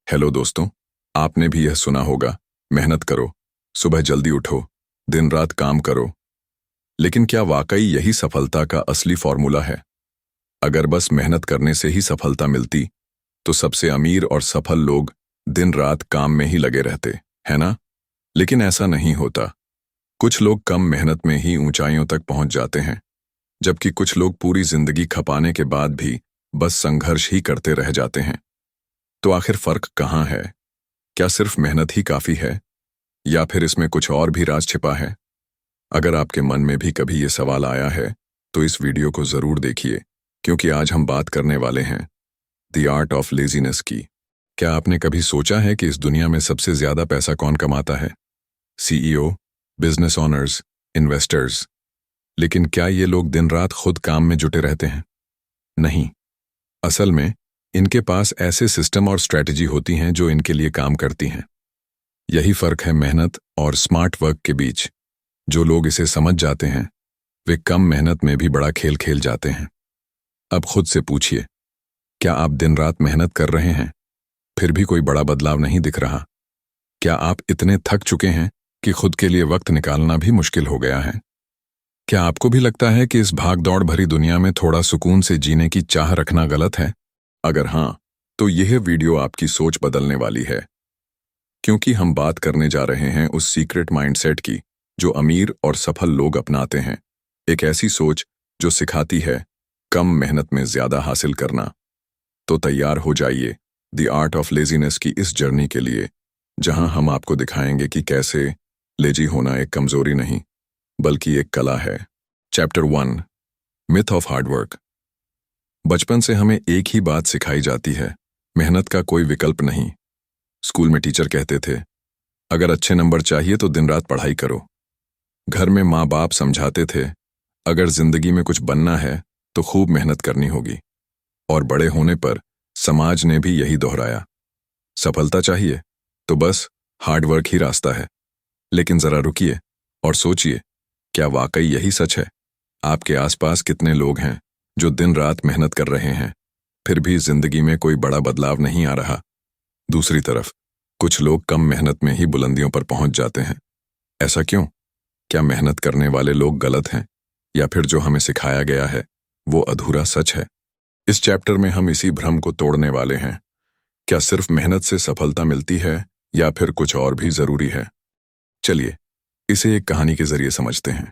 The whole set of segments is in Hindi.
हेलो दोस्तों, आपने भी यह सुना होगा, मेहनत करो, सुबह जल्दी उठो, दिन रात काम करो। लेकिन क्या वाकई यही सफलता का असली फॉर्मूला है? अगर बस मेहनत करने से ही सफलता मिलती, तो सबसे अमीर और सफल लोग दिन रात काम में ही लगे रहते, है ना? लेकिन ऐसा नहीं होता। कुछ लोग कम मेहनत में ही ऊंचाइयों तक पहुंच जाते हैं, जबकि कुछ लोग पूरी जिंदगी खपाने के बाद भी बस संघर्ष ही करते रह जाते हैं। तो आखिर फर्क कहाँ है? क्या सिर्फ मेहनत ही काफी है, या फिर इसमें कुछ और भी राज छिपा है? अगर आपके मन में भी कभी ये सवाल आया है, तो इस वीडियो को जरूर देखिए, क्योंकि आज हम बात करने वाले हैं द आर्ट ऑफ लेजीनेस की। क्या आपने कभी सोचा है कि इस दुनिया में सबसे ज्यादा पैसा कौन कमाता है? CEO, business owners, investors. लेकिन क्या ये लोग दिन रात खुद काम में जुटे रहते हैं? नहीं। असल में इनके पास ऐसे सिस्टम और स्ट्रेटजी होती हैं जो इनके लिए काम करती हैं। यही फर्क है मेहनत और स्मार्ट वर्क के बीच। जो लोग इसे समझ जाते हैं, वे कम मेहनत में भी बड़ा खेल खेल जाते हैं। अब खुद से पूछिए, क्या आप दिन रात मेहनत कर रहे हैं, फिर भी कोई बड़ा बदलाव नहीं दिख रहा? क्या आप इतने थक चुके हैं कि खुद के लिए वक्त निकालना भी मुश्किल हो गया है? क्या आपको भी लगता है कि इस भाग दौड़ भरी दुनिया में थोड़ा सुकून से जीने की चाह रखना गलत है? अगर हाँ, तो यह वीडियो आपकी सोच बदलने वाली है, क्योंकि हम बात करने जा रहे हैं उस सीक्रेट माइंडसेट की जो अमीर और सफल लोग अपनाते हैं। एक ऐसी सोच जो सिखाती है कम मेहनत में ज्यादा हासिल करना। तो तैयार हो जाइए द आर्ट ऑफ लेजीनेस की इस जर्नी के लिए, जहां हम आपको दिखाएंगे कि कैसे लेजी होना एक कमजोरी नहीं, बल्कि एक कला है। Chapter 1, myth of hard work. बचपन से हमें एक ही बात सिखाई जाती है, मेहनत का कोई विकल्प नहीं। स्कूल में टीचर कहते थे, अगर अच्छे नंबर चाहिए तो दिन रात पढ़ाई करो। घर में माँ बाप समझाते थे, अगर जिंदगी में कुछ बनना है तो खूब मेहनत करनी होगी। और बड़े होने पर समाज ने भी यही दोहराया, सफलता चाहिए तो बस हार्डवर्क ही रास्ता है। लेकिन जरा रुकिए और सोचिए, क्या वाकई यही सच है? आपके आसपास कितने लोग हैं जो दिन रात मेहनत कर रहे हैं, फिर भी जिंदगी में कोई बड़ा बदलाव नहीं आ रहा? दूसरी तरफ कुछ लोग कम मेहनत में ही बुलंदियों पर पहुंच जाते हैं। ऐसा क्यों? क्या मेहनत करने वाले लोग गलत हैं, या फिर जो हमें सिखाया गया है वो अधूरा सच है? इस चैप्टर में हम इसी भ्रम को तोड़ने वाले हैं। क्या सिर्फ मेहनत से सफलता मिलती है, या फिर कुछ और भी जरूरी है? चलिए इसे एक कहानी के जरिए समझते हैं।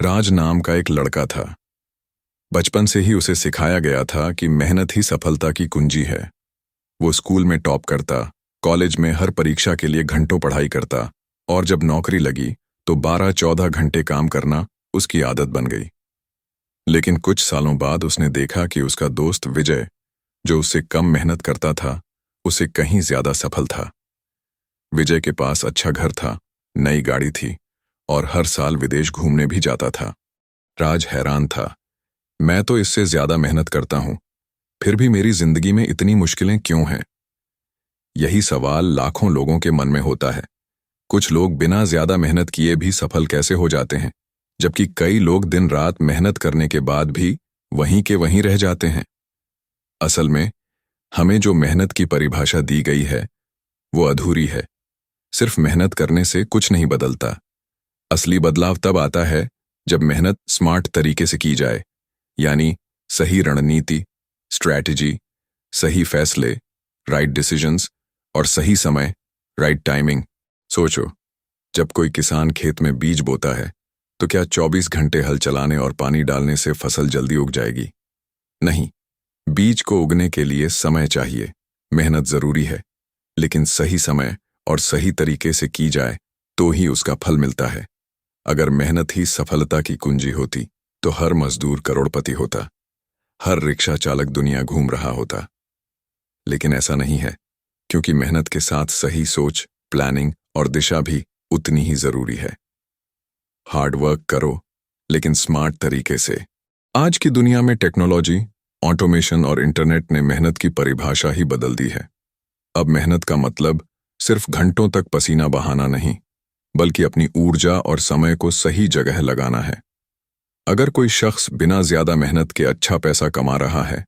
राज नाम का एक लड़का था। बचपन से ही उसे सिखाया गया था कि मेहनत ही सफलता की कुंजी है। वो स्कूल में टॉप करता, कॉलेज में हर परीक्षा के लिए घंटों पढ़ाई करता, और जब नौकरी लगी तो 12-14 घंटे काम करना उसकी आदत बन गई। लेकिन कुछ सालों बाद उसने देखा कि उसका दोस्त विजय, जो उससे कम मेहनत करता था, उसे कहीं ज्यादा सफल था। विजय के पास अच्छा घर था, नई गाड़ी थी, और हर साल विदेश घूमने भी जाता था। राज हैरान था, मैं तो इससे ज्यादा मेहनत करता हूं, फिर भी मेरी जिंदगी में इतनी मुश्किलें क्यों हैं? यही सवाल लाखों लोगों के मन में होता है। कुछ लोग बिना ज्यादा मेहनत किए भी सफल कैसे हो जाते हैं, जबकि कई लोग दिन रात मेहनत करने के बाद भी वहीं के वहीं रह जाते हैं। असल में हमें जो मेहनत की परिभाषा दी गई है वो अधूरी है। सिर्फ मेहनत करने से कुछ नहीं बदलता। असली बदलाव तब आता है जब मेहनत स्मार्ट तरीके से की जाए, यानी सही रणनीति, स्ट्रैटेजी, सही फैसले, राइट डिसीजंस, और सही समय, राइट टाइमिंग। सोचो, जब कोई किसान खेत में बीज बोता है तो क्या 24 घंटे हल चलाने और पानी डालने से फसल जल्दी उग जाएगी? नहीं। बीज को उगने के लिए समय चाहिए, मेहनत जरूरी है, लेकिन सही समय और सही तरीके से की जाए तो ही उसका फल मिलता है। अगर मेहनत ही सफलता की कुंजी होती तो हर मजदूर करोड़पति होता, हर रिक्शा चालक दुनिया घूम रहा होता। लेकिन ऐसा नहीं है, क्योंकि मेहनत के साथ सही सोच, प्लानिंग और दिशा भी उतनी ही जरूरी है। हार्ड वर्क करो, लेकिन स्मार्ट तरीके से। आज की दुनिया में टेक्नोलॉजी, ऑटोमेशन और इंटरनेट ने मेहनत की परिभाषा ही बदल दी है। अब मेहनत का मतलब सिर्फ घंटों तक पसीना बहाना नहीं, बल्कि अपनी ऊर्जा और समय को सही जगह लगाना है। अगर कोई शख्स बिना ज्यादा मेहनत के अच्छा पैसा कमा रहा है,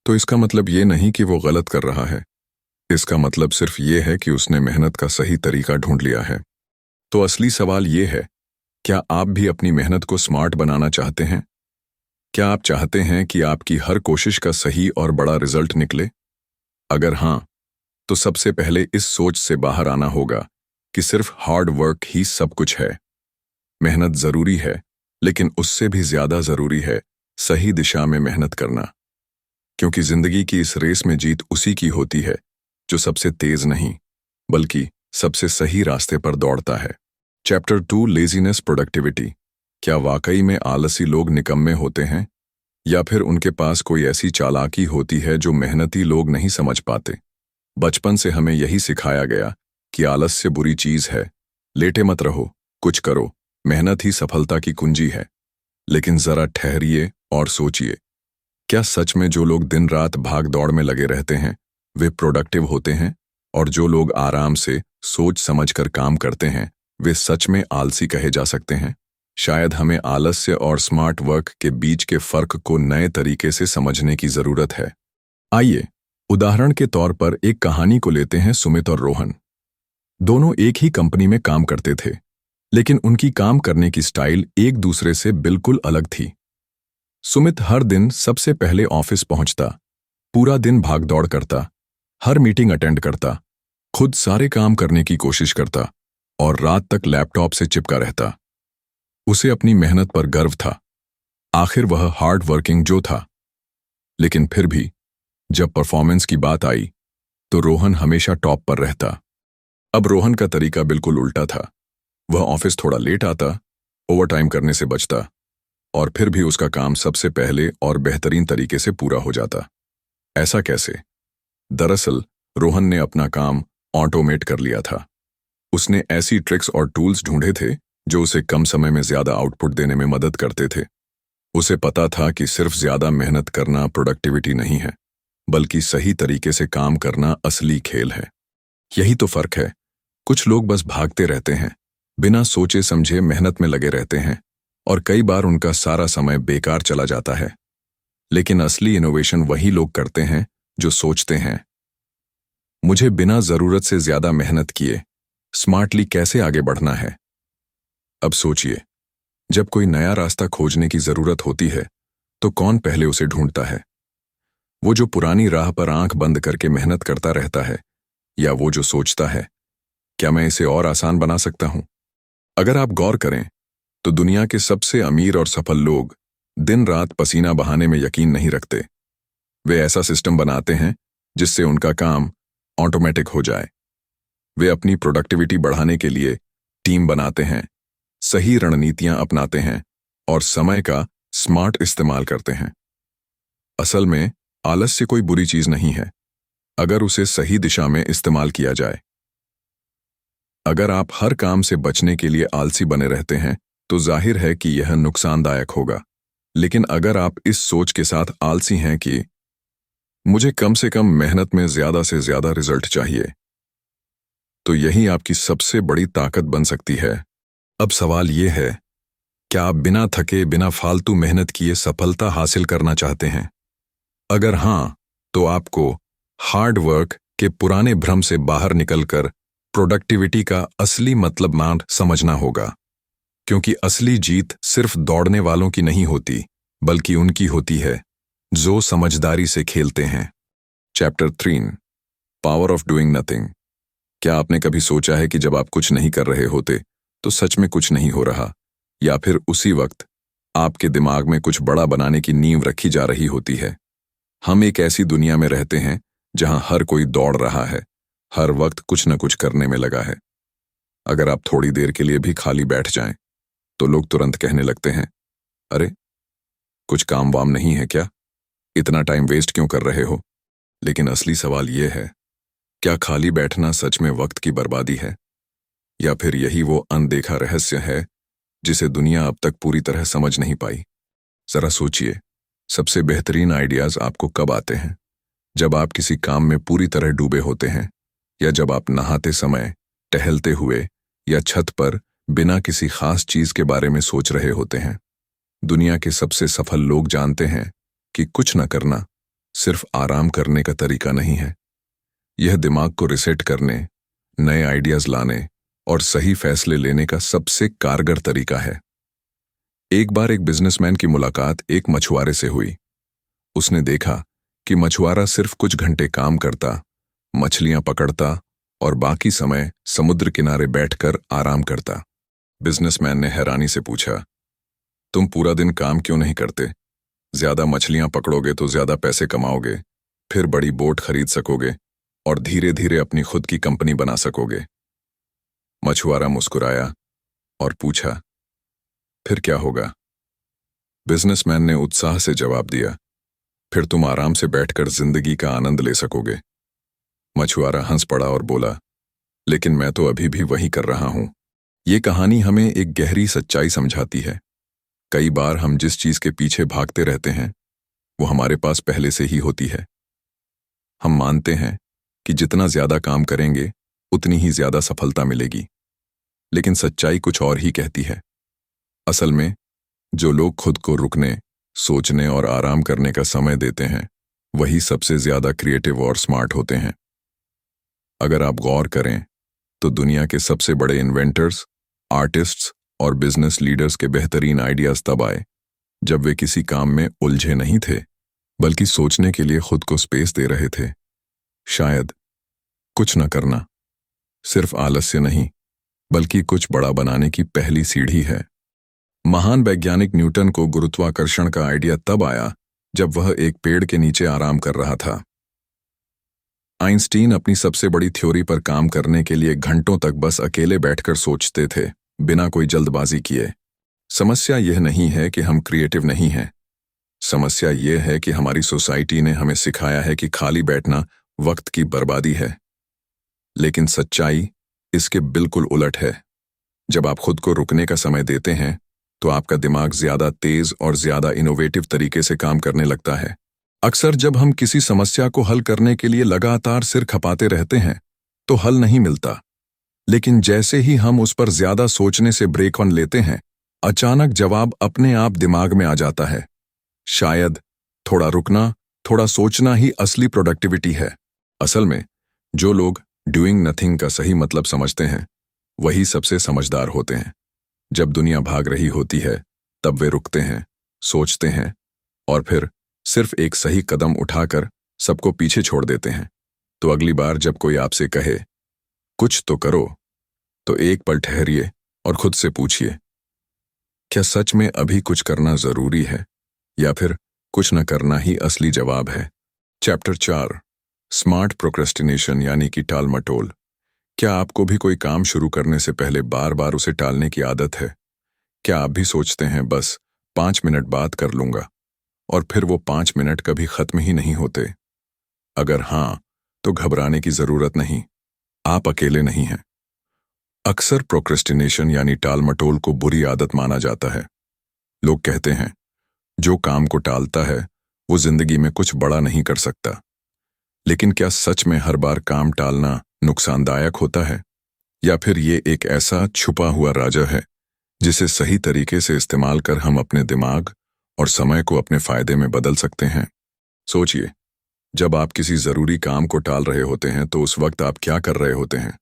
तो इसका मतलब ये नहीं कि वो गलत कर रहा है। इसका मतलब सिर्फ ये है कि उसने मेहनत का सही तरीका ढूंढ लिया है। तो असली सवाल ये है, क्या आप भी अपनी मेहनत को स्मार्ट बनाना चाहते हैं? क्या आप चाहते हैं कि आपकी हर कोशिश का सही और बड़ा रिजल्ट निकले? अगर हाँ, तो सबसे पहले इस सोच से बाहर आना होगा कि सिर्फ हार्ड वर्क ही सब कुछ है। मेहनत जरूरी है, लेकिन उससे भी ज्यादा जरूरी है सही दिशा में मेहनत करना। क्योंकि जिंदगी की इस रेस में जीत उसी की होती है जो सबसे तेज नहीं, बल्कि सबसे सही रास्ते पर दौड़ता है। Chapter 2, laziness productivity. क्या वाकई में आलसी लोग निकम्मे होते हैं, या फिर उनके पास कोई ऐसी चालाकी होती है जो मेहनती लोग नहीं समझ पाते? बचपन से हमें यही सिखाया गया कि आलस्य बुरी चीज है, लेटे मत रहो, कुछ करो, मेहनत ही सफलता की कुंजी है। लेकिन जरा ठहरिए और सोचिए, क्या सच में जो लोग दिन रात भाग दौड़ में लगे रहते हैं वे प्रोडक्टिव होते हैं, और जो लोग आराम से सोच समझकर काम करते हैं वे सच में आलसी कहे जा सकते हैं? शायद हमें आलस्य और स्मार्ट वर्क के बीच के फर्क को नए तरीके से समझने की जरूरत है। आइए उदाहरण के तौर पर एक कहानी को लेते हैं। सुमित और रोहन दोनों एक ही कंपनी में काम करते थे, लेकिन उनकी काम करने की स्टाइल एक दूसरे से बिल्कुल अलग थी। सुमित हर दिन सबसे पहले ऑफिस पहुंचता, पूरा दिन भागदौड़ करता, हर मीटिंग अटेंड करता, खुद सारे काम करने की कोशिश करता और रात तक लैपटॉप से चिपका रहता। उसे अपनी मेहनत पर गर्व था, आखिर वह हार्ड वर्किंग जो था। लेकिन फिर भी जब परफॉर्मेंस की बात आई तो रोहन हमेशा टॉप पर रहता। अब रोहन का तरीका बिल्कुल उल्टा था। वह ऑफिस थोड़ा लेट आता, ओवरटाइम करने से बचता, और फिर भी उसका काम सबसे पहले और बेहतरीन तरीके से पूरा हो जाता। ऐसा कैसे? दरअसल रोहन ने अपना काम ऑटोमेट कर लिया था। उसने ऐसी ट्रिक्स और टूल्स ढूंढे थे जो उसे कम समय में ज्यादा आउटपुट देने में मदद करते थे। उसे पता था कि सिर्फ ज्यादा मेहनत करना प्रोडक्टिविटी नहीं है, बल्कि सही तरीके से काम करना असली खेल है। यही तो फर्क है। कुछ लोग बस भागते रहते हैं, बिना सोचे समझे मेहनत में लगे रहते हैं, और कई बार उनका सारा समय बेकार चला जाता है। लेकिन असली इनोवेशन वही लोग करते हैं जो सोचते हैं, मुझे बिना जरूरत से ज्यादा मेहनत किए स्मार्टली कैसे आगे बढ़ना है। अब सोचिए, जब कोई नया रास्ता खोजने की जरूरत होती है तो कौन पहले उसे ढूंढता है? वो जो पुरानी राह पर आंख बंद करके मेहनत करता रहता है, या वो जो सोचता है, क्या मैं इसे और आसान बना सकता हूं? अगर आप गौर करें तो दुनिया के सबसे अमीर और सफल लोग दिन रात पसीना बहाने में यकीन नहीं रखते। वे ऐसा सिस्टम बनाते हैं जिससे उनका काम ऑटोमेटिक हो जाए। वे अपनी प्रोडक्टिविटी बढ़ाने के लिए टीम बनाते हैं, सही रणनीतियां अपनाते हैं और समय का स्मार्ट इस्तेमाल करते हैं। असल में आलस्य कोई बुरी चीज नहीं है, अगर उसे सही दिशा में इस्तेमाल किया जाए। अगर आप हर काम से बचने के लिए आलसी बने रहते हैं तो जाहिर है कि यह नुकसानदायक होगा। लेकिन अगर आप इस सोच के साथ आलसी हैं कि मुझे कम से कम मेहनत में ज्यादा से ज्यादा रिजल्ट चाहिए, तो यही आपकी सबसे बड़ी ताकत बन सकती है। अब सवाल यह है, क्या आप बिना थके, बिना फालतू मेहनत किए सफलता हासिल करना चाहते हैं? अगर हां, तो आपको हार्ड वर्क के पुराने भ्रम से बाहर निकलकर प्रोडक्टिविटी का असली मतलब मान समझना होगा। क्योंकि असली जीत सिर्फ दौड़ने वालों की नहीं होती, बल्कि उनकी होती है जो समझदारी से खेलते हैं। Chapter 3, power of doing nothing. क्या आपने कभी सोचा है कि जब आप कुछ नहीं कर रहे होते तो सच में कुछ नहीं हो रहा, या फिर उसी वक्त आपके दिमाग में कुछ बड़ा बनाने की नींव रखी जा रही होती है? हम एक ऐसी दुनिया में रहते हैं जहां हर कोई दौड़ रहा है, हर वक्त कुछ न कुछ करने में लगा है। अगर आप थोड़ी देर के लिए भी खाली बैठ जाएं तो लोग तुरंत कहने लगते हैं, अरे कुछ काम वाम नहीं है क्या, इतना टाइम वेस्ट क्यों कर रहे हो? लेकिन असली सवाल यह है, क्या खाली बैठना सच में वक्त की बर्बादी है, या फिर यही वो अनदेखा रहस्य है जिसे दुनिया अब तक पूरी तरह समझ नहीं पाई? जरा सोचिए, सबसे बेहतरीन आइडियाज आपको कब आते हैं? जब आप किसी काम में पूरी तरह डूबे होते हैं, या जब आप नहाते समय, टहलते हुए या छत पर बिना किसी खास चीज के बारे में सोच रहे होते हैं। दुनिया के सबसे सफल लोग जानते हैं कि कुछ न करना सिर्फ आराम करने का तरीका नहीं है, यह दिमाग को रिसेट करने, नए आइडियाज लाने और सही फैसले लेने का सबसे कारगर तरीका है। एक बार एक बिजनेसमैन की मुलाकात एक मछुआरे से हुई। उसने देखा कि मछुआरा सिर्फ कुछ घंटे काम करता, मछलियां पकड़ता और बाकी समय समुद्र किनारे बैठकर आराम करता। बिजनेसमैन ने हैरानी से पूछा, तुम पूरा दिन काम क्यों नहीं करते? ज्यादा मछलियां पकड़ोगे तो ज्यादा पैसे कमाओगे, फिर बड़ी बोट खरीद सकोगे और धीरे धीरे अपनी खुद की कंपनी बना सकोगे। मछुआरा मुस्कुराया और पूछा, फिर क्या होगा? बिजनेसमैन ने उत्साह से जवाब दिया, फिर तुम आराम से बैठकर जिंदगी का आनंद ले सकोगे। मछुआरा हंस पड़ा और बोला, लेकिन मैं तो अभी भी वही कर रहा हूं। ये कहानी हमें एक गहरी सच्चाई समझाती है। कई बार हम जिस चीज के पीछे भागते रहते हैं वो हमारे पास पहले से ही होती है। हम मानते हैं कि जितना ज्यादा काम करेंगे उतनी ही ज्यादा सफलता मिलेगी, लेकिन सच्चाई कुछ और ही कहती है। असल में जो लोग खुद को रुकने, सोचने और आराम करने का समय देते हैं वही सबसे ज्यादा क्रिएटिव और स्मार्ट होते हैं। अगर आप गौर करें तो दुनिया के सबसे बड़े इन्वेंटर्स, आर्टिस्ट्स और बिजनेस लीडर्स के बेहतरीन आइडियाज तब आए जब वे किसी काम में उलझे नहीं थे, बल्कि सोचने के लिए खुद को स्पेस दे रहे थे। शायद कुछ न करना सिर्फ आलस्य नहीं, बल्कि कुछ बड़ा बनाने की पहली सीढ़ी है। महान वैज्ञानिक न्यूटन को गुरुत्वाकर्षण का आइडिया तब आया जब वह एक पेड़ के नीचे आराम कर रहा था। आइंस्टीन अपनी सबसे बड़ी थ्योरी पर काम करने के लिए घंटों तक बस अकेले बैठकर सोचते थे, बिना कोई जल्दबाजी किए। समस्या यह नहीं है कि हम क्रिएटिव नहीं हैं। समस्या यह है कि हमारी सोसाइटी ने हमें सिखाया है कि खाली बैठना वक्त की बर्बादी है। लेकिन सच्चाई इसके बिल्कुल उलट है। जब आप खुद को रुकने का समय देते हैं तो आपका दिमाग ज्यादा तेज और ज्यादा इनोवेटिव तरीके से काम करने लगता है। अक्सर जब हम किसी समस्या को हल करने के लिए लगातार सिर खपाते रहते हैं तो हल नहीं मिलता, लेकिन जैसे ही हम उस पर ज्यादा सोचने से ब्रेक ऑन लेते हैं, अचानक जवाब अपने आप दिमाग में आ जाता है। शायद थोड़ा रुकना, थोड़ा सोचना ही असली प्रोडक्टिविटी है। असल में जो लोग डूइंग नथिंग का सही मतलब समझते हैं वही सबसे समझदार होते हैं। जब दुनिया भाग रही होती है तब वे रुकते हैं, सोचते हैं और फिर सिर्फ एक सही कदम उठाकर सबको पीछे छोड़ देते हैं। तो अगली बार जब कोई आपसे कहे कुछ तो करो, तो एक पल ठहरिए और खुद से पूछिए, क्या सच में अभी कुछ करना जरूरी है या फिर कुछ न करना ही असली जवाब है? चैप्टर 4, स्मार्ट प्रोक्रेस्टिनेशन यानी कि टाल मटोल। क्या आपको भी कोई काम शुरू करने से पहले बार बार उसे टालने की आदत है? क्या आप भी सोचते हैं बस 5 मिनट बात कर लूंगा, और फिर वो 5 मिनट कभी खत्म ही नहीं होते? अगर हाँ, तो घबराने की जरूरत नहीं, आप अकेले नहीं हैं। अक्सर प्रोक्रेस्टिनेशन यानी टाल मटोल को बुरी आदत माना जाता है। लोग कहते हैं जो काम को टालता है वो जिंदगी में कुछ बड़ा नहीं कर सकता। लेकिन क्या सच में हर बार काम टालना नुकसानदायक होता है, या फिर ये एक ऐसा छुपा हुआ राजा है जिसे सही तरीके से इस्तेमाल कर हम अपने दिमाग और समय को अपने फायदे में बदल सकते हैं? सोचिए, जब आप किसी जरूरी काम को टाल रहे होते हैं तो उस वक्त आप क्या कर रहे होते हैं?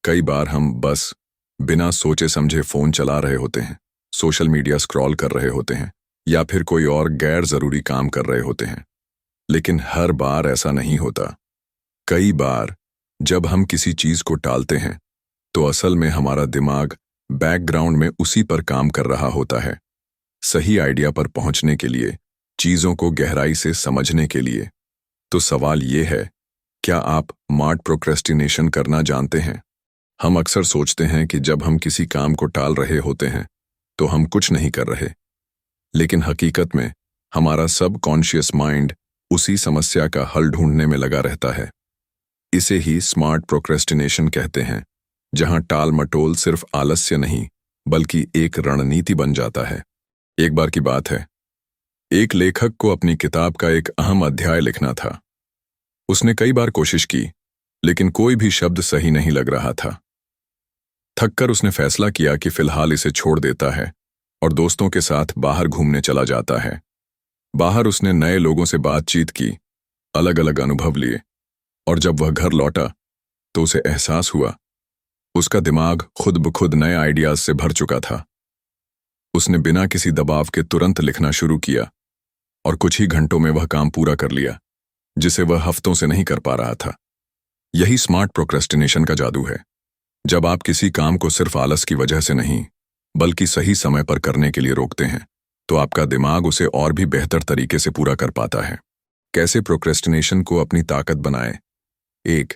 कई बार हम बस बिना सोचे समझे फोन चला रहे होते हैं, सोशल मीडिया स्क्रॉल कर रहे होते हैं या फिर कोई और गैर जरूरी काम कर रहे होते हैं। लेकिन हर बार ऐसा नहीं होता। कई बार जब हम किसी चीज को टालते हैं तो असल में हमारा दिमाग बैकग्राउंड में उसी पर काम कर रहा होता है, सही आइडिया पर पहुंचने के लिए, चीजों को गहराई से समझने के लिए। तो सवाल ये है, क्या आप स्मार्ट प्रोक्रेस्टिनेशन करना जानते हैं? हम अक्सर सोचते हैं कि जब हम किसी काम को टाल रहे होते हैं तो हम कुछ नहीं कर रहे, लेकिन हकीकत में हमारा सबकॉन्शियस माइंड उसी समस्या का हल ढूंढने में लगा रहता है। इसे ही स्मार्ट प्रोक्रेस्टिनेशन कहते हैं, जहां टाल मटोल सिर्फ आलस्य नहीं बल्कि एक रणनीति बन जाता है। एक बार की बात है, एक लेखक को अपनी किताब का एक अहम अध्याय लिखना था। उसने कई बार कोशिश की, लेकिन कोई भी शब्द सही नहीं लग रहा था। थककर उसने फैसला किया कि फिलहाल इसे छोड़ देता है और दोस्तों के साथ बाहर घूमने चला जाता है। बाहर उसने नए लोगों से बातचीत की, अलग अलग अनुभव लिए और जब वह घर लौटा तो उसे एहसास हुआ उसका दिमाग खुद ब खुद नए आइडियाज से भर चुका था। उसने बिना किसी दबाव के तुरंत लिखना शुरू किया और कुछ ही घंटों में वह काम पूरा कर लिया जिसे वह हफ्तों से नहीं कर पा रहा था। यही स्मार्ट प्रोक्रेस्टिनेशन का जादू है। जब आप किसी काम को सिर्फ आलस की वजह से नहीं बल्कि सही समय पर करने के लिए रोकते हैं तो आपका दिमाग उसे और भी बेहतर तरीके से पूरा कर पाता है। कैसे प्रोक्रेस्टिनेशन को अपनी ताकत बनाएं? 1.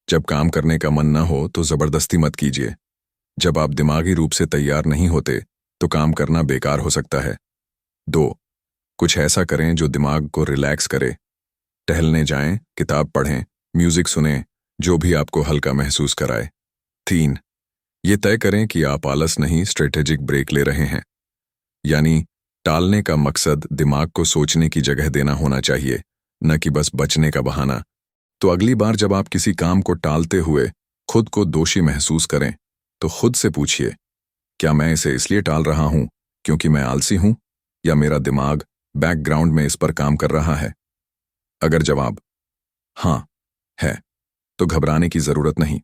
जब काम करने का मन न हो तो जबरदस्ती मत कीजिए। जब आप दिमागी रूप से तैयार नहीं होते तो काम करना बेकार हो सकता है। 2. कुछ ऐसा करें जो दिमाग को रिलैक्स करे। टहलने जाएं, किताब पढ़ें, म्यूजिक सुनें, जो भी आपको हल्का महसूस कराए। 3. ये तय करें कि आप आलस नहीं स्ट्रेटेजिक ब्रेक ले रहे हैं। यानी टालने का मकसद दिमाग को सोचने की जगह देना होना चाहिए, न कि बस बचने का बहाना। तो अगली बार जब आप किसी काम को टालते हुए खुद को दोषी महसूस करें तो खुद से पूछिए, क्या मैं इसे इसलिए टाल रहा हूं क्योंकि मैं आलसी हूं या मेरा दिमाग बैकग्राउंड में इस पर काम कर रहा है? अगर जवाब हाँ है तो घबराने की जरूरत नहीं।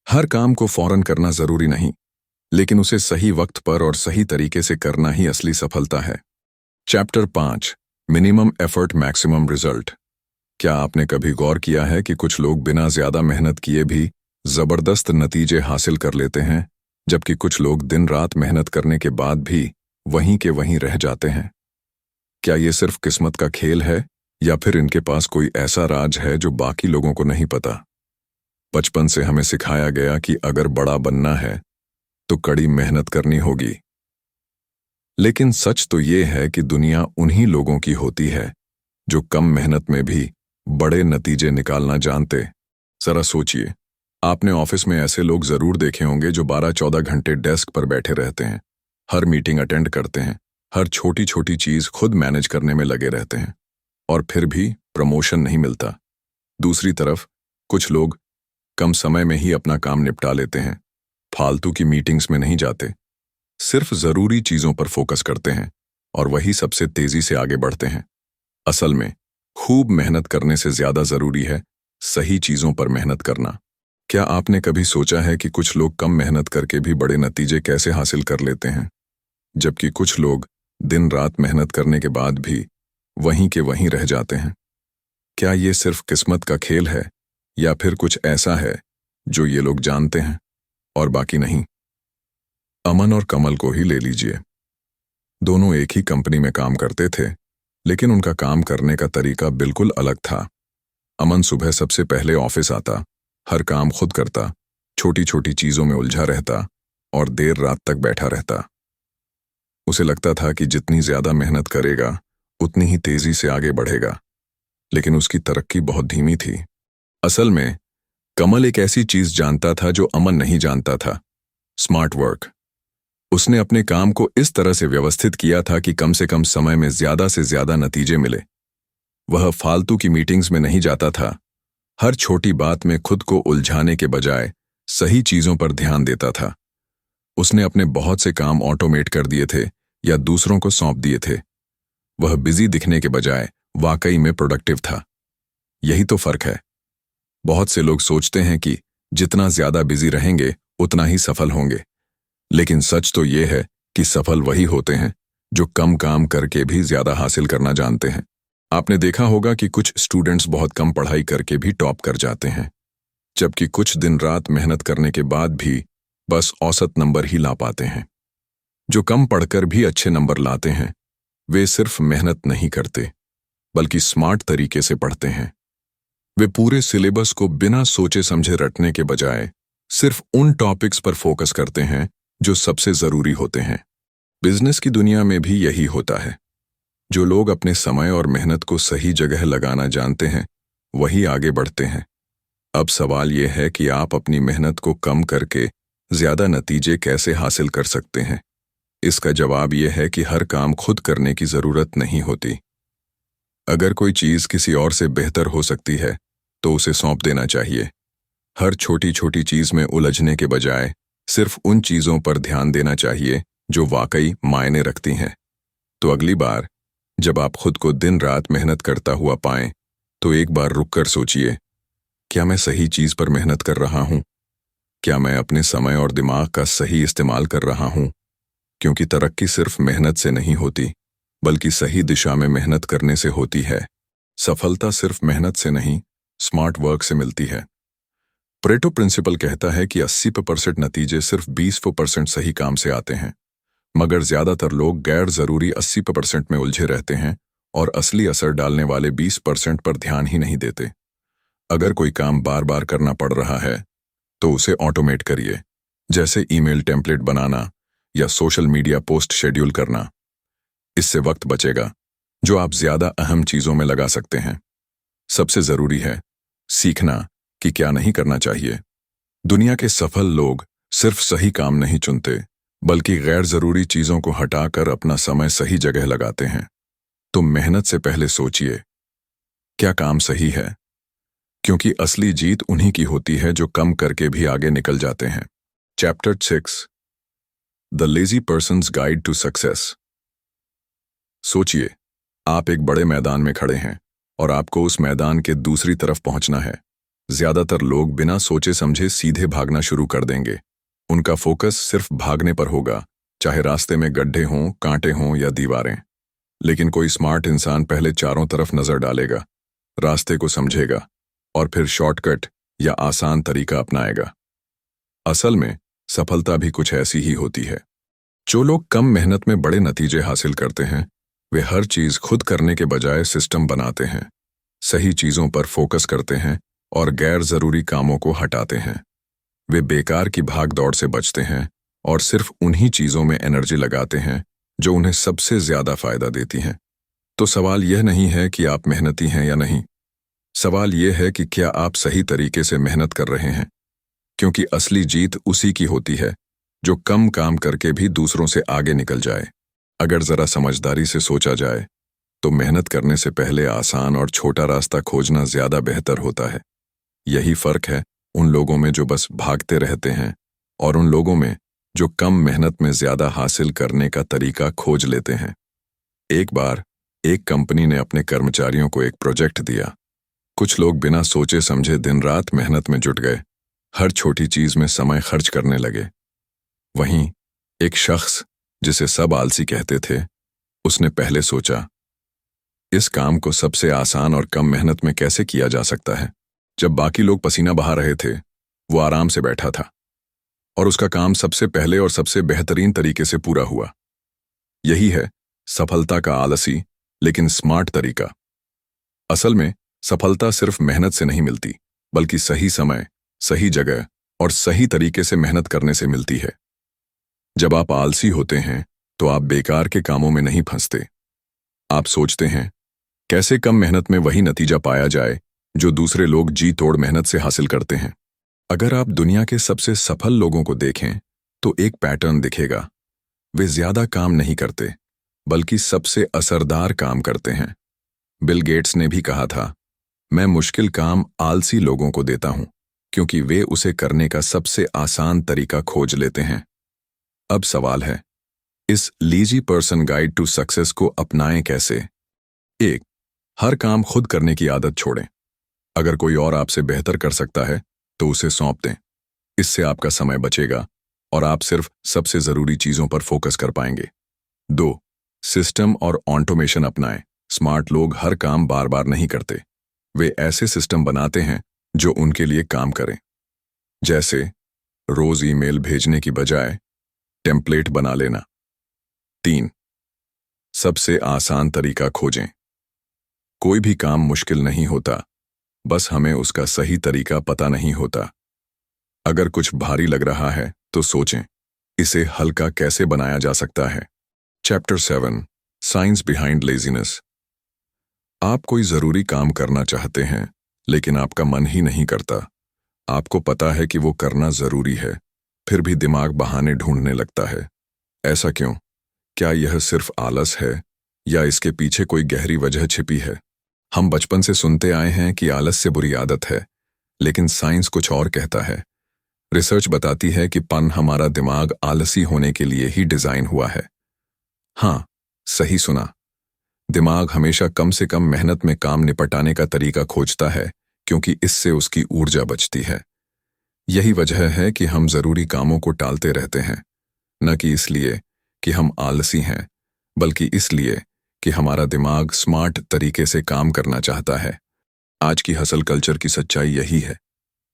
हर काम को फौरन करना जरूरी नहीं, लेकिन उसे सही वक्त पर और सही तरीके से करना ही असली सफलता है। Chapter 5, minimum effort maximum result. क्या आपने कभी गौर किया है कि कुछ लोग बिना ज्यादा मेहनत किए भी जबरदस्त नतीजे हासिल कर लेते हैं, जबकि कुछ लोग दिन रात मेहनत करने के बाद भी वहीं के वहीं रह जाते हैं? क्या ये सिर्फ किस्मत का खेल है या फिर इनके पास कोई ऐसा राज है जो बाकी लोगों को नहीं पता? बचपन से हमें सिखाया गया कि अगर बड़ा बनना है तो कड़ी मेहनत करनी होगी, लेकिन सच तो ये है कि दुनिया उन्हीं लोगों की होती है जो कम मेहनत में भी बड़े नतीजे निकालना जानते। जरा सोचिए, आपने ऑफिस में ऐसे लोग जरूर देखे होंगे जो 12-14 घंटे डेस्क पर बैठे रहते हैं, हर मीटिंग अटेंड करते हैं, हर छोटी छोटी चीज खुद मैनेज करने में लगे रहते हैं, और फिर भी प्रमोशन नहीं मिलता। दूसरी तरफ कुछ लोग कम समय में ही अपना काम निपटा लेते हैं, फालतू की मीटिंग्स में नहीं जाते, सिर्फ जरूरी चीजों पर फोकस करते हैं और वही सबसे तेजी से आगे बढ़ते हैं। असल में खूब मेहनत करने से ज्यादा जरूरी है सही चीजों पर मेहनत करना। क्या आपने कभी सोचा है कि कुछ लोग कम मेहनत करके भी बड़े नतीजे कैसे हासिल कर लेते हैं, जबकि कुछ लोग दिन रात मेहनत करने के बाद भी वहीं के वहीं रह जाते हैं? क्या ये सिर्फ किस्मत का खेल है या फिर कुछ ऐसा है जो ये लोग जानते हैं और बाकी नहीं? अमन और कमल को ही ले लीजिए। दोनों एक ही कंपनी में काम करते थे, लेकिन उनका काम करने का तरीका बिल्कुल अलग था। अमन सुबह सबसे पहले ऑफिस आता, हर काम खुद करता, छोटी छोटी चीजों में उलझा रहता और देर रात तक बैठा रहता। उसे लगता था कि जितनी ज्यादा मेहनत करेगा उतनी ही तेजी से आगे बढ़ेगा, लेकिन उसकी तरक्की बहुत धीमी थी। असल में कमल एक ऐसी चीज जानता था जो अमन नहीं जानता था, स्मार्ट वर्क। उसने अपने काम को इस तरह से व्यवस्थित किया था कि कम से कम समय में ज्यादा से ज्यादा नतीजे मिले। वह फालतू की मीटिंग्स में नहीं जाता था, हर छोटी बात में खुद को उलझाने के बजाय सही चीजों पर ध्यान देता था। उसने अपने बहुत से काम ऑटोमेट कर दिए थे या दूसरों को सौंप दिए थे। वह बिजी दिखने के बजाय वाकई में प्रोडक्टिव था। यही तो फर्क है। बहुत से लोग सोचते हैं कि जितना ज्यादा बिजी रहेंगे उतना ही सफल होंगे, लेकिन सच तो ये है कि सफल वही होते हैं जो कम काम करके भी ज्यादा हासिल करना जानते हैं। आपने देखा होगा कि कुछ स्टूडेंट्स बहुत कम पढ़ाई करके भी टॉप कर जाते हैं, जबकि कुछ दिन रात मेहनत करने के बाद भी बस औसत नंबर ही ला पाते हैं। जो कम पढ़कर भी अच्छे नंबर लाते हैं वे सिर्फ मेहनत नहीं करते बल्कि स्मार्ट तरीके से पढ़ते हैं। वे पूरे सिलेबस को बिना सोचे समझे रटने के बजाय सिर्फ उन टॉपिक्स पर फोकस करते हैं जो सबसे जरूरी होते हैं। बिजनेस की दुनिया में भी यही होता है। जो लोग अपने समय और मेहनत को सही जगह लगाना जानते हैं वही आगे बढ़ते हैं। अब सवाल यह है कि आप अपनी मेहनत को कम करके ज्यादा नतीजे कैसे हासिल कर सकते हैं। इसका जवाब यह है कि हर काम खुद करने की जरूरत नहीं होती। अगर कोई चीज किसी और से बेहतर हो सकती है तो उसे सौंप देना चाहिए। हर छोटी छोटी चीज में उलझने के बजाय सिर्फ उन चीजों पर ध्यान देना चाहिए जो वाकई मायने रखती हैं। तो अगली बार जब आप खुद को दिन रात मेहनत करता हुआ पाएं तो एक बार रुककर सोचिए क्या मैं सही चीज पर मेहनत कर रहा हूं? क्या मैं अपने समय और दिमाग का सही इस्तेमाल कर रहा हूं? क्योंकि तरक्की सिर्फ मेहनत से नहीं होती, बल्कि सही दिशा में मेहनत करने से होती है। सफलता सिर्फ मेहनत से नहीं, स्मार्ट वर्क से मिलती है। प्रेटो प्रिंसिपल कहता है कि 80% नतीजे सिर्फ 20% सही काम से आते हैं, मगर ज्यादातर लोग गैर जरूरी 80% में उलझे रहते हैं और असली असर डालने वाले 20% पर ध्यान ही नहीं देते। अगर कोई काम बार बार करना पड़ रहा है तो उसे ऑटोमेट करिए, जैसे ईमेल टेम्पलेट बनाना या सोशल मीडिया पोस्ट शेड्यूल करना। इससे वक्त बचेगा जो आप ज्यादा अहम चीजों में लगा सकते हैं। सबसे जरूरी है सीखना कि क्या नहीं करना चाहिए। दुनिया के सफल लोग सिर्फ सही काम नहीं चुनते, बल्कि गैर जरूरी चीजों को हटाकर अपना समय सही जगह लगाते हैं। तो मेहनत से पहले सोचिए, क्या काम सही है? क्योंकि असली जीत उन्हीं की होती है जो कम करके भी आगे निकल जाते हैं। Chapter 6, the lazy person's guide to success. सोचिए, आप एक बड़े मैदान में खड़े हैं और आपको उस मैदान के दूसरी तरफ पहुंचना है। ज्यादातर लोग बिना सोचे समझे सीधे भागना शुरू कर देंगे। उनका फोकस सिर्फ भागने पर होगा, चाहे रास्ते में गड्ढे हों, कांटे हों या दीवारें। लेकिन कोई स्मार्ट इंसान पहले चारों तरफ नजर डालेगा, रास्ते को समझेगा और फिर शॉर्टकट या आसान तरीका अपनाएगा। असल में सफलता भी कुछ ऐसी ही होती है। जो लोग कम मेहनत में बड़े नतीजे हासिल करते हैं, वे हर चीज खुद करने के बजाय सिस्टम बनाते हैं, सही चीजों पर फोकस करते हैं और गैर जरूरी कामों को हटाते हैं। वे बेकार की भाग दौड़ से बचते हैं और सिर्फ उन्हीं चीजों में एनर्जी लगाते हैं जो उन्हें सबसे ज्यादा फायदा देती हैं। तो सवाल यह नहीं है कि आप मेहनती हैं या नहीं, सवाल यह है कि क्या आप सही तरीके से मेहनत कर रहे हैं। क्योंकि असली जीत उसी की होती है जो कम काम करके भी दूसरों से आगे निकल जाए। अगर जरा समझदारी से सोचा जाए तो मेहनत करने से पहले आसान और छोटा रास्ता खोजना ज्यादा बेहतर होता है। यही फर्क है उन लोगों में जो बस भागते रहते हैं और उन लोगों में जो कम मेहनत में ज्यादा हासिल करने का तरीका खोज लेते हैं। एक बार एक कंपनी ने अपने कर्मचारियों को एक प्रोजेक्ट दिया। कुछ लोग बिना सोचे समझे दिन रात मेहनत में जुट गए, हर छोटी चीज में समय खर्च करने लगे। वहीं एक शख्स जिसे सब आलसी कहते थे, उसने पहले सोचा, इस काम को सबसे आसान और कम मेहनत में कैसे किया जा सकता है। जब बाकी लोग पसीना बहा रहे थे, वो आराम से बैठा था और उसका काम सबसे पहले और सबसे बेहतरीन तरीके से पूरा हुआ। यही है सफलता का आलसी लेकिन स्मार्ट तरीका। असल में सफलता सिर्फ मेहनत से नहीं मिलती, बल्कि सही समय, सही जगह और सही तरीके से मेहनत करने से मिलती है। जब आप आलसी होते हैं तो आप बेकार के कामों में नहीं फंसते। आप सोचते हैं कैसे कम मेहनत में वही नतीजा पाया जाए जो दूसरे लोग जी तोड़ मेहनत से हासिल करते हैं। अगर आप दुनिया के सबसे सफल लोगों को देखें तो एक पैटर्न दिखेगा। वे ज्यादा काम नहीं करते, बल्कि सबसे असरदार काम करते हैं। बिल गेट्स ने भी कहा था, मैं मुश्किल काम आलसी लोगों को देता हूं क्योंकि वे उसे करने का सबसे आसान तरीका खोज लेते हैं। अब सवाल है, इस लीजी पर्सन गाइड टू सक्सेस को अपनाएं कैसे? 1, हर काम खुद करने की आदत छोड़ें। अगर कोई और आपसे बेहतर कर सकता है तो उसे सौंप दें। इससे आपका समय बचेगा और आप सिर्फ सबसे जरूरी चीजों पर फोकस कर पाएंगे। 2, सिस्टम और ऑटोमेशन अपनाएं। स्मार्ट लोग हर काम बार बार नहीं करते, वे ऐसे सिस्टम बनाते हैं जो उनके लिए काम करें। जैसे रोज ईमेल भेजने की बजाय टेम्पलेट बना लेना। 3, सबसे आसान तरीका खोजें। कोई भी काम मुश्किल नहीं होता, बस हमें उसका सही तरीका पता नहीं होता। अगर कुछ भारी लग रहा है तो सोचें, इसे हल्का कैसे बनाया जा सकता है। Chapter 7, science behind laziness. आप कोई जरूरी काम करना चाहते हैं लेकिन आपका मन ही नहीं करता। आपको पता है कि वो करना जरूरी है, फिर भी दिमाग बहाने ढूंढने लगता है। ऐसा क्यों? क्या यह सिर्फ आलस है या इसके पीछे कोई गहरी वजह छिपी है? हम बचपन से सुनते आए हैं कि आलस से बुरी आदत है, लेकिन साइंस कुछ और कहता है। रिसर्च बताती है कि हमारा दिमाग आलसी होने के लिए ही डिजाइन हुआ है। हाँ, सही सुना। दिमाग हमेशा कम से कम मेहनत में काम निपटाने का तरीका खोजता है, क्योंकि इससे उसकी ऊर्जा बचती है। यही वजह है कि हम जरूरी कामों को टालते रहते हैं, न कि इसलिए कि हम आलसी हैं, बल्कि इसलिए कि हमारा दिमाग स्मार्ट तरीके से काम करना चाहता है। आज की हसल कल्चर की सच्चाई यही है।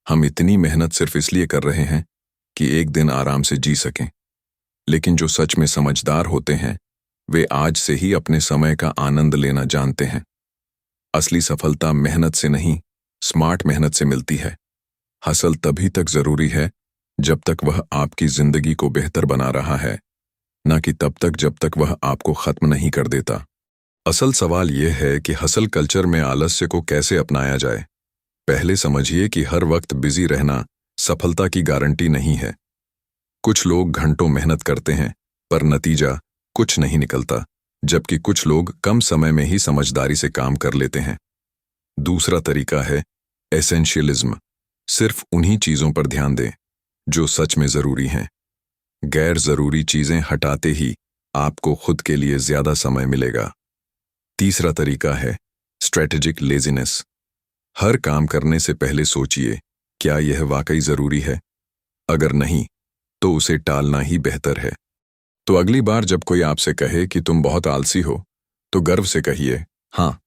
हम इतनी मेहनत सिर्फ इसलिए कर रहे हैं कि एक दिन आराम से जी सकें। लेकिन जो सच में समझदार होते हैं, वे आज से ही अपने समय का आनंद लेना जानते हैं। असली सफलता मेहनत से नहीं, स्मार्ट मेहनत से मिलती है। हसल तभी तक जरूरी है जब तक वह आपकी जिंदगी को बेहतर बना रहा है, न कि तब तक जब तक वह आपको खत्म नहीं कर देता। असल सवाल यह है कि हसल कल्चर में आलस्य को कैसे अपनाया जाए। पहले समझिए कि हर वक्त बिजी रहना सफलता की गारंटी नहीं है। कुछ लोग घंटों मेहनत करते हैं पर नतीजा कुछ नहीं निकलता, जबकि कुछ लोग कम समय में ही समझदारी से काम कर लेते हैं। दूसरा तरीका है एसेंशियलिज्म। सिर्फ उन्हीं चीजों पर ध्यान दें जो सच में जरूरी हैं। गैर जरूरी चीजें हटाते ही आपको खुद के लिए ज्यादा समय मिलेगा। तीसरा तरीका है स्ट्रेटेजिक लेजीनेस। हर काम करने से पहले सोचिए, क्या यह वाकई जरूरी है? अगर नहीं, तो उसे टालना ही बेहतर है। तो अगली बार जब कोई आपसे कहे कि तुम बहुत आलसी हो, तो गर्व से कहिए, हाँ,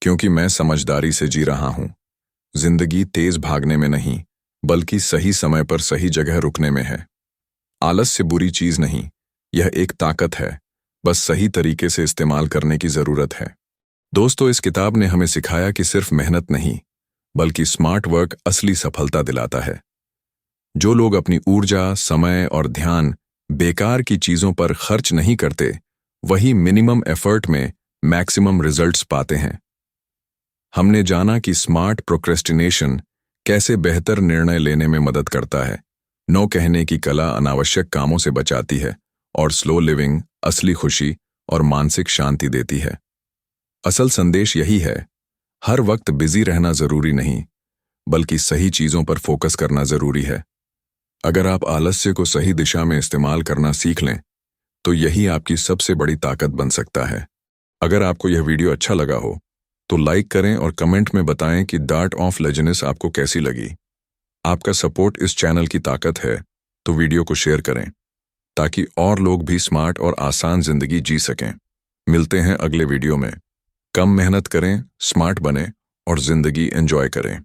क्योंकि मैं समझदारी से जी रहा हूं। जिंदगी तेज भागने में नहीं, बल्कि सही समय पर सही जगह रुकने में है। आलस्य बुरी चीज नहीं, यह एक ताकत है, बस सही तरीके से इस्तेमाल करने की जरूरत है। दोस्तों, इस किताब ने हमें सिखाया कि सिर्फ मेहनत नहीं, बल्कि स्मार्ट वर्क असली सफलता दिलाता है। जो लोग अपनी ऊर्जा, समय और ध्यान बेकार की चीजों पर खर्च नहीं करते, वही मिनिमम एफर्ट में मैक्सिमम रिजल्ट्स पाते हैं। हमने जाना कि स्मार्ट प्रोक्रेस्टिनेशन कैसे बेहतर निर्णय लेने में मदद करता है, नो कहने की कला अनावश्यक कामों से बचाती है, और स्लो लिविंग असली खुशी और मानसिक शांति देती है। असल संदेश यही है, हर वक्त बिजी रहना जरूरी नहीं, बल्कि सही चीजों पर फोकस करना जरूरी है। अगर आप आलस्य को सही दिशा में इस्तेमाल करना सीख लें, तो यही आपकी सबसे बड़ी ताकत बन सकता है। अगर आपको यह वीडियो अच्छा लगा हो, तो लाइक करें और कमेंट में बताएं कि द आर्ट ऑफ लेजीनेस आपको कैसी लगी। आपका सपोर्ट इस चैनल की ताकत है, तो वीडियो को शेयर करें, ताकि और लोग भी स्मार्ट और आसान जिंदगी जी सकें। मिलते हैं अगले वीडियो में। कम मेहनत करें, स्मार्ट बने और जिंदगी एंजॉय करें।